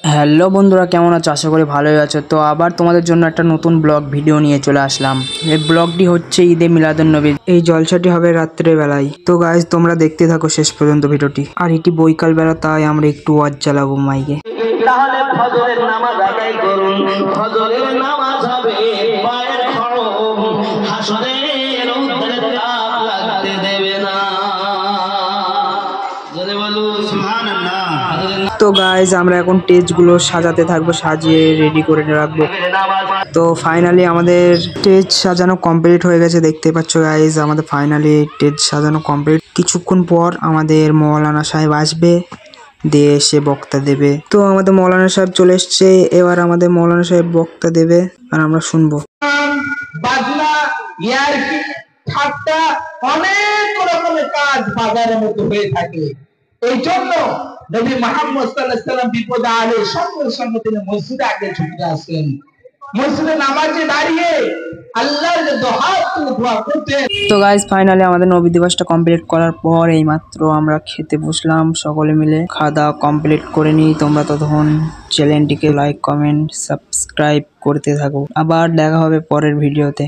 Hello বন্ধুরা, কেমন আছো? আশা করি ভালোই আছো। তো আবার তোমাদের জন্য একটা নতুন ব্লগ ভিডিও নিয়ে চলে আসলাম। এই ব্লগটি হচ্ছে ঈদে মিলাদুন্নবী। এই জলসাটি হবে রাত্রে বেলায়। তো গাইজ তোমরা দেখতে থাকো শেষ পর্যন্ত ভিডিওটি। আর এটি বৈকাল বেলা, তাই আমরা একটু ওয়াজ চালাবো মাইকে। তাহলে ফজরের নামাজ আদায় করুন। ফজরের নামাজ হবে পায়ের খড়ম, হাসরের উদ্ধারে তাপ লাগতে দেবে না। জোরে বলুন সুবহানাল্লাহ। তো গাইজ আমরা এখন স্টেজগুলো সাজাতে থাকবো, সাজিয়ে রেডি করে রাখবো। তো ফাইনালি আমাদের স্টেজ সাজানো কমপ্লিট হয়ে গেছে, দেখতে পাচ্ছ গাইজ। আমাদের ফাইনালি স্টেজ সাজানো কমপ্লিট। কিছুক্ষণ পর আমাদের মৌলানা সাহেব আসবে, দিয়ে এসে বক্তা দেবে। তো আমাদের মৌলানা সাহেব চলে এসছে, এবার আমাদের মৌলানা সাহেব বক্তা দেবে আর আমরা শুনবো। বাজনা, ইয়ারকি, ঠাট্টা, অনেক রকমের কাজ বাজারের মধ্যে হয়ে থাকে। এই জন্য নবী মুহাম্মদ সাল্লাল্লাহু আলাইহি ওয়াসাল্লাম বিপদে আলে সঙ্গে সঙ্গে তিনি মসজিদে আগে ছুটে আসেন। মসজিদে নামাজে দাঁড়িয়ে আল্লাহর দোয়া করতেন। তো গাইজ ফাইনালি আমাদের নবী দিবসটা কমপ্লিট করার পর এইমাত্র আমরা খেতে বসলাম সকলে মিলে। খাওয়া দাওয়া কমপ্লিট করে নিই। তোমরা ততক্ষণ চ্যানেলটিকে লাইক, কমেন্ট, সাবস্ক্রাইব করতে থাকো। আবার দেখা হবে পরের ভিডিওতে।